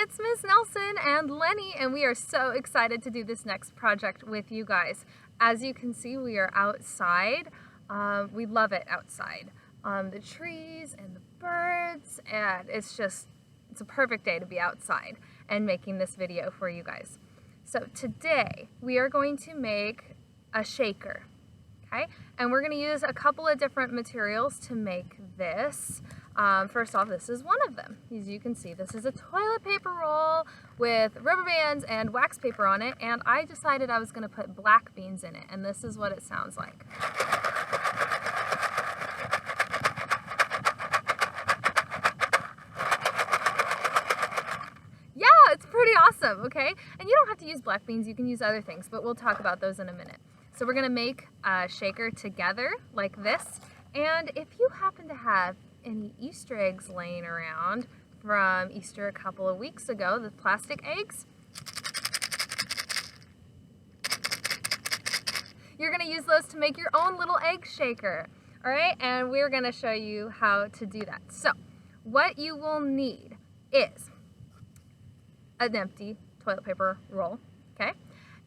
it's Miss Nelson and Lenny, and we are so excited to do this next project with you guys. As you can see, we are outside. We love it outside. The trees and the birds, and it's a perfect day to be outside and making this video for you guys. So today we are going to make a shaker, okay? And we're going to use a couple of different materials to make this. First off, this is one of them. As you can see, this is a toilet paper roll with rubber bands and wax paper on it, and I decided I was going to put black beans in it, and this is what it sounds like. Yeah, it's pretty awesome, okay? And you don't have to use black beans, you can use other things, but we'll talk about those in a minute. So we're going to make a shaker together like this, and if you happen to have any Easter eggs laying around from Easter a couple of weeks ago, the plastic eggs, you're going to use those to make your own little egg shaker. All right, and we're going to show you how to do that. So what you will need is an empty toilet paper roll, okay?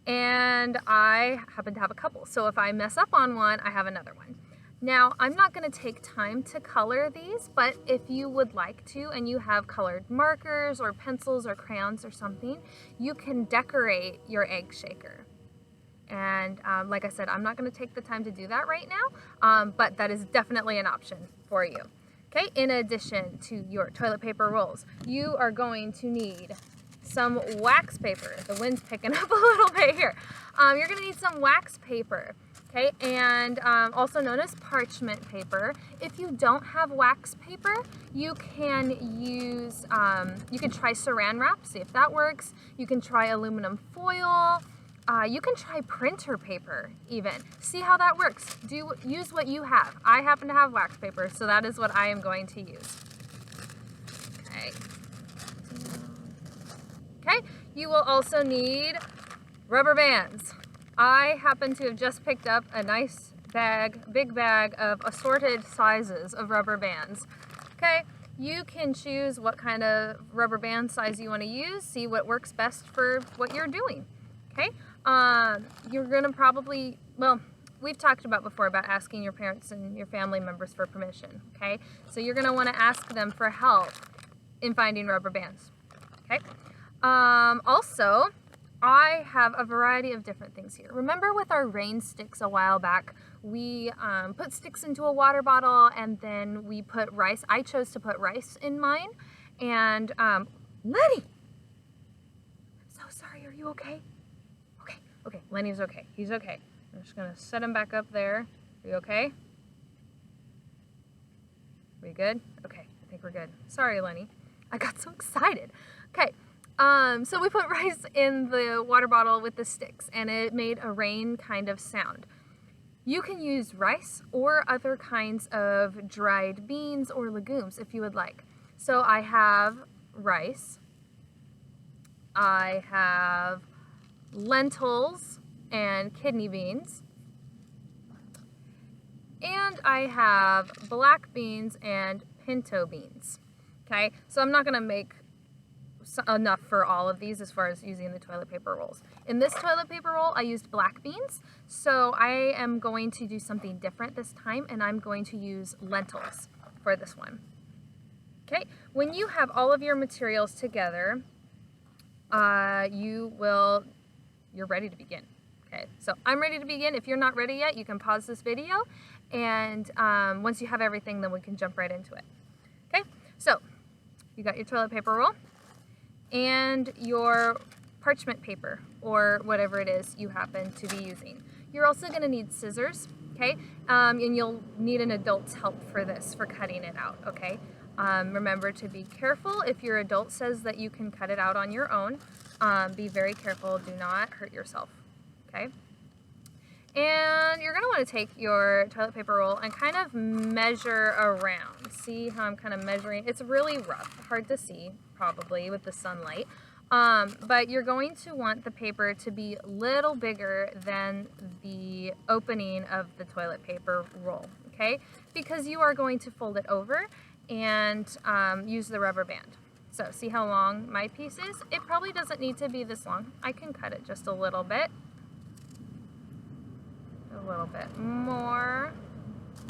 And I happen to have a couple, so if I mess up on one, I have another one. Now, I'm not going to take time to color these, but if you would like to and you have colored markers or pencils or crayons or something, you can decorate your egg shaker. And like I said, I'm not going to take the time to do that right now, but that is definitely an option for you. Okay, in addition to your toilet paper rolls, you are going to need some wax paper. The wind's picking up a little bit here. You're going to need some wax paper. Okay, and also known as parchment paper. If you don't have wax paper, you can use, you can try saran wrap, see if that works. You can try aluminum foil. You can try printer paper even. See how that works. Use what you have. I happen to have wax paper, so that is what I am going to use. Okay. Okay, you will also need rubber bands. I happen to have just picked up a nice big bag of assorted sizes of rubber bands. Okay, you can choose what kind of rubber band size you want to use, see what works best for what you're doing. Okay, you're gonna probably, well, we've talked about before about asking your parents and your family members for permission. Okay, so you're gonna want to ask them for help in finding rubber bands. Okay, also, I have a variety of different things here. Remember with our rain sticks a while back, we put sticks into a water bottle and then we put rice. I chose to put rice in mine. And Lenny! So sorry, are you okay? Okay, Lenny's okay. He's okay. I'm just gonna set him back up there. Are you okay? Are we good? Okay, I think we're good. Sorry, Lenny. I got so excited. Okay. So we put rice in the water bottle with the sticks and it made a rain kind of sound. You can use rice or other kinds of dried beans or legumes if you would like. So I have rice, I have lentils and kidney beans, and I have black beans and pinto beans. Okay, so I'm not going to make enough for all of these as far as using the toilet paper rolls. In this toilet paper roll, I used black beans, so I am going to do something different this time, and I'm going to use lentils for this one. Okay, when you have all of your materials together, you're ready to begin. Okay, so I'm ready to begin. If you're not ready yet, you can pause this video, and once you have everything, then we can jump right into it. Okay, so you got your toilet paper roll and your parchment paper or whatever it is you happen to be using. You're also going to need scissors, okay? And you'll need an adult's help for this, for cutting it out, okay? Remember to be careful. If your adult says that you can cut it out on your own, be very careful. Do not hurt yourself, okay? And you're going to want to take your toilet paper roll and kind of measure around. See how I'm kind of measuring? It's really rough, hard to see probably with the sunlight. But you're going to want the paper to be a little bigger than the opening of the toilet paper roll, okay? Because you are going to fold it over and use the rubber band. So see how long my piece is? It probably doesn't need to be this long. I can cut it just a little bit. A little bit more.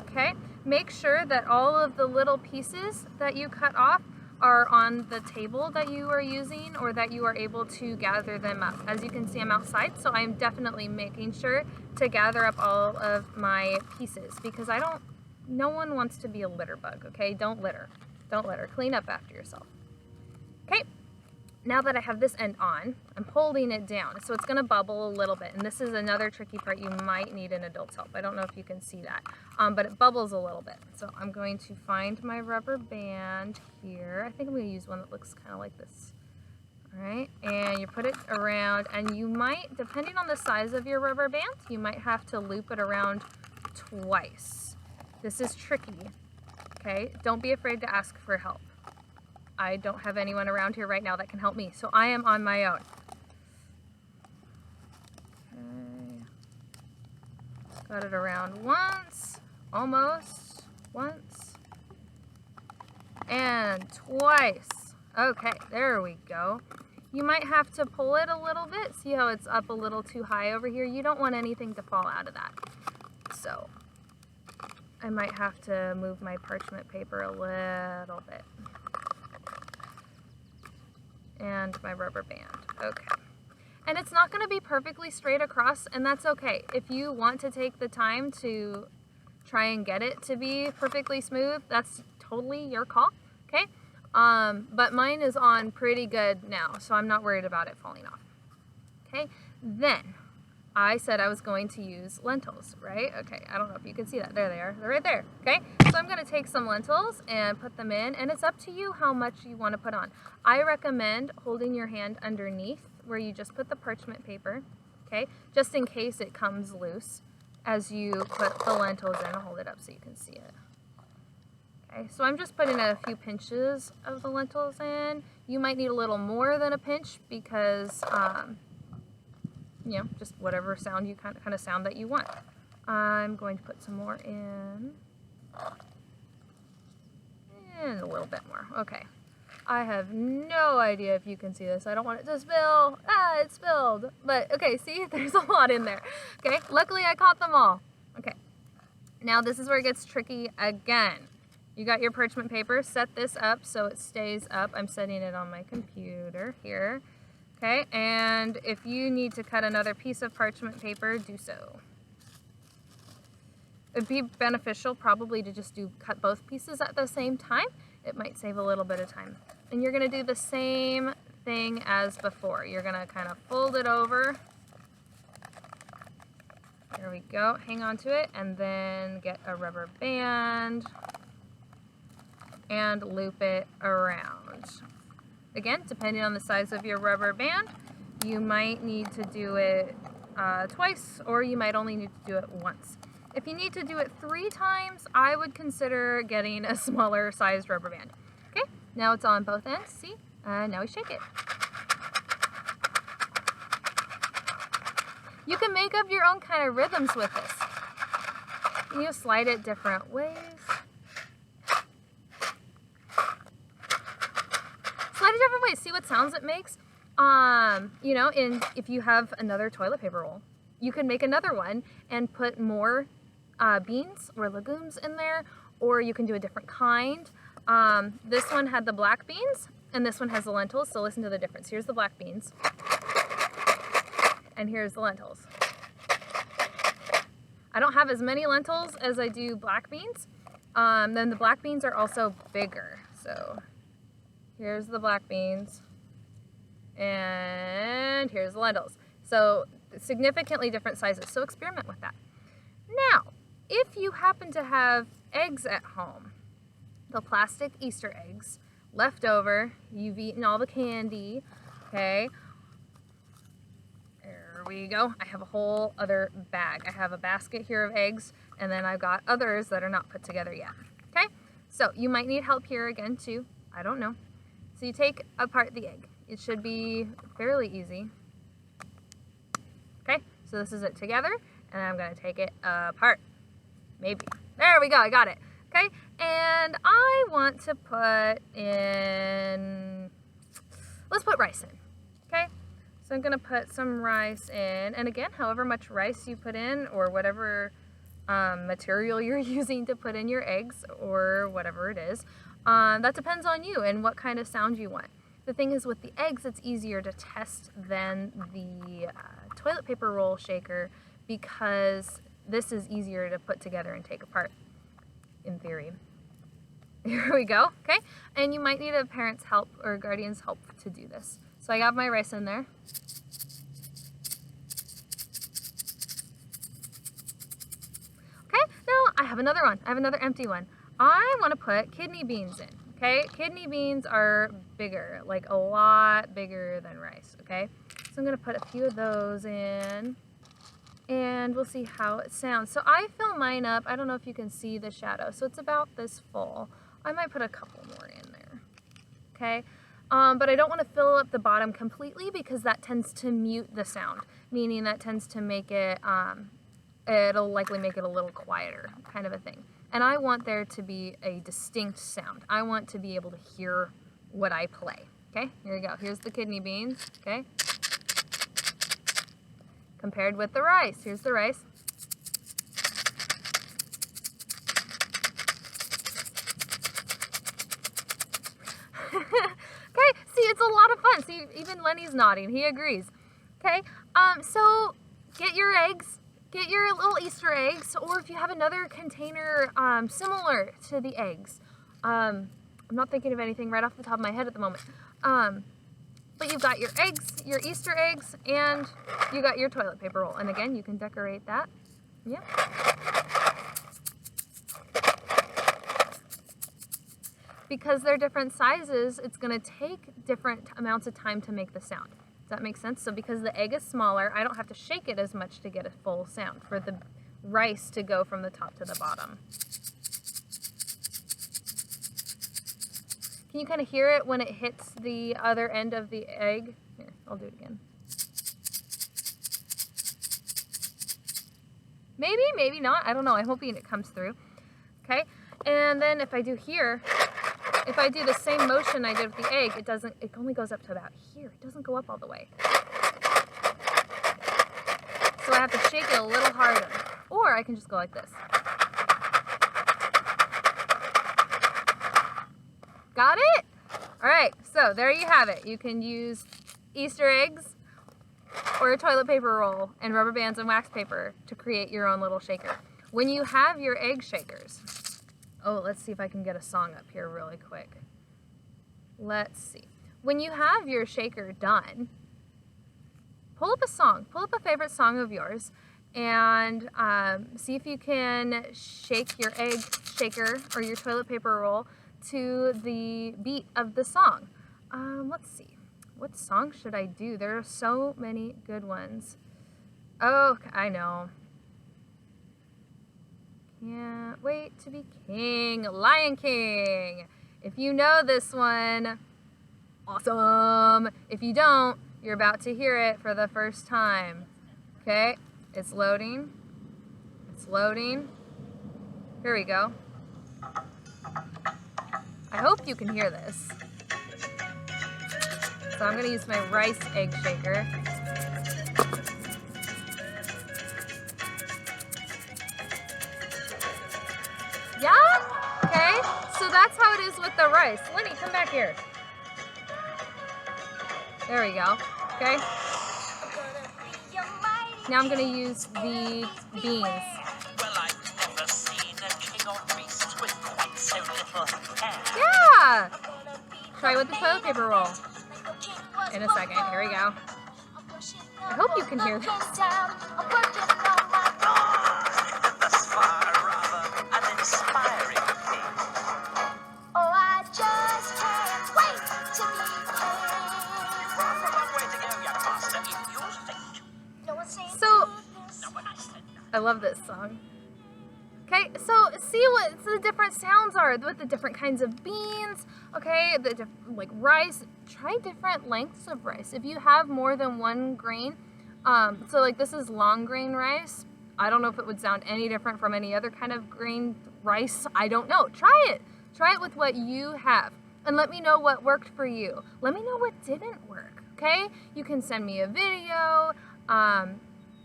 Okay, make sure that all of the little pieces that you cut off are on the table that you are using, or that you are able to gather them up. As you can see, I'm outside, so I'm definitely making sure to gather up all of my pieces, because no one wants to be a litter bug, okay? Don't litter. Don't litter. Clean up after yourself. Okay, now that I have this end on, I'm holding it down, so it's gonna bubble a little bit, and this is another tricky part. You might need an adult's help. I don't know if you can see that, but it bubbles a little bit. So I'm going to find my rubber band here. I think I'm gonna use one that looks kind of like this. All right, and you put it around, and you might, depending on the size of your rubber band, you might have to loop it around twice. This is tricky, okay? Don't be afraid to ask for help. I don't have anyone around here right now that can help me, so I am on my own. Okay. Got it around once, almost, once, and twice. Okay, there we go. You might have to pull it a little bit. See how it's up a little too high over here? You don't want anything to fall out of that. So I might have to move my parchment paper a little bit. And my rubber band. Okay. And it's not going to be perfectly straight across, and that's okay. If you want to take the time to try and get it to be perfectly smooth, that's totally your call, okay? But mine is on pretty good now, so I'm not worried about it falling off. Okay, then I said I was going to use lentils, right? Okay, I don't know if you can see that. There they are. They're right there, okay? So I'm going to take some lentils and put them in, and it's up to you how much you want to put on. I recommend holding your hand underneath where you just put the parchment paper, okay? Just in case it comes loose as you put the lentils in. I'll hold it up so you can see it. Okay, so I'm just putting a few pinches of the lentils in. You might need a little more than a pinch because, you know, just whatever sound you kind of sound that you want. I'm going to put some more in. And a little bit more. Okay. I have no idea if you can see this. I don't want it to spill. Ah, it spilled. But, okay, see? There's a lot in there. Okay, luckily I caught them all. Okay. Now this is where it gets tricky again. You got your parchment paper. Set this up so it stays up. I'm setting it on my computer here. Okay, and if you need to cut another piece of parchment paper, do so. It'd be beneficial probably to just cut both pieces at the same time. It might save a little bit of time. And you're going to do the same thing as before. You're going to kind of fold it over. There we go. Hang on to it, and then get a rubber band and loop it around. Again, depending on the size of your rubber band, you might need to do it twice, or you might only need to do it once. If you need to do it 3 times, I would consider getting a smaller sized rubber band. Okay, now it's on both ends, see? Now we shake it. You can make up your own kind of rhythms with this. You slide it different ways. Slide it different ways. See what sounds it makes? You know, if you have another toilet paper roll, you can make another one and put more beans or legumes in there, or you can do a different kind. This one had the black beans, and this one has the lentils, so listen to the difference. Here's the black beans, and here's the lentils. I don't have as many lentils as I do black beans. Then the black beans are also bigger, so here's the black beans, and here's the lentils. So significantly different sizes, so experiment with that. Now, if you happen to have eggs at home, the plastic Easter eggs left over, you've eaten all the candy, okay? There we go. I have a whole other bag. I have a basket here of eggs, and then I've got others that are not put together yet, okay? So you might need help here again too. I don't know. So you take apart the egg. It should be fairly easy. Okay, so this is it together, and I'm going to take it apart. Maybe. There we go, I got it. Okay, and I want to put in put rice in. Okay? So I'm going to put some rice in. And again, however much rice you put in, or whatever material you're using to put in your eggs, or whatever it is, that depends on you and what kind of sound you want. The thing is, with the eggs, it's easier to test than the toilet paper roll shaker, because this is easier to put together and take apart, in theory. Here we go, okay? And you might need a parent's help or a guardian's help to do this. So I got my rice in there. Okay, now I have another one. I have another empty one. I want to put kidney beans in, okay? Kidney beans are bigger, like a lot bigger than rice, okay? So I'm going to put a few of those in, and we'll see how it sounds. So I fill mine up. I don't know if you can see the shadow. So it's about this full. I might put a couple more in there, okay? But I don't want to fill up the bottom completely, because that tends to mute the sound, meaning that tends to make it, it'll likely make it a little quieter, kind of a thing. And I want there to be a distinct sound. I want to be able to hear what I play, okay? Here we go. Here's the kidney beans, okay? Compared with the rice. Here's the rice. Okay, see, it's a lot of fun. See, even Lenny's nodding. He agrees. Okay, so get your eggs. Get your little Easter eggs, or if you have another container similar to the eggs. I'm not thinking of anything right off the top of my head at the moment. But you've got your eggs, your Easter eggs, and you got your toilet paper roll. And again, you can decorate that. Yeah. Because they're different sizes, it's going to take different amounts of time to make the sound. Does that make sense? So because the egg is smaller, I don't have to shake it as much to get a full sound for the rice to go from the top to the bottom. Can you kind of hear it when it hits the other end of the egg? Here, I'll do it again. Maybe, maybe not. I don't know. I'm hoping it comes through. Okay, and then if I do here, if I do the same motion I did with the egg, it only goes up to about here. It doesn't go up all the way. So I have to shake it a little harder. Or I can just go like this. Got it? All right, so there you have it. You can use Easter eggs or a toilet paper roll and rubber bands and wax paper to create your own little shaker. When you have your egg shakers, oh, let's see if I can get a song up here really quick. Let's see. When you have your shaker done, pull up a song. Pull up a favorite song of yours and see if you can shake your egg shaker or your toilet paper roll to the beat of the song. Let's see. What song should I do? There are so many good ones. Oh, I know. Can't wait to be king. Lion King. If you know this one, awesome. If you don't, you're about to hear it for the first time. Okay, it's loading. It's loading. Here we go. I hope you can hear this. So I'm going to use my rice egg shaker. Yeah? Okay, so that's how it is with the rice. Lenny, come back here. There we go. Okay. Now I'm going to use the beans. Yeah! Try with the toilet paper roll. In a second. Here we go. I hope you can hear this. So, I love this song. Okay, so see what the different sounds are with the different kinds of beans, okay, like rice. Try different lengths of rice. If you have more than one grain, so like this is long grain rice. I don't know if it would sound any different from any other kind of grain rice. I don't know. Try it. Try it with what you have. and let me know what worked for you. Let me know what didn't work, okay? You can send me a video,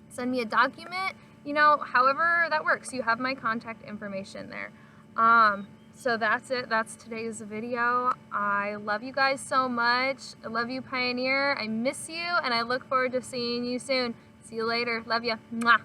send me a document, you know, however that works. You have my contact information there. So that's it. That's today's video. I love you guys so much. I love you, Pioneer. I miss you, and I look forward to seeing you soon. See you later. Love you. Mwah.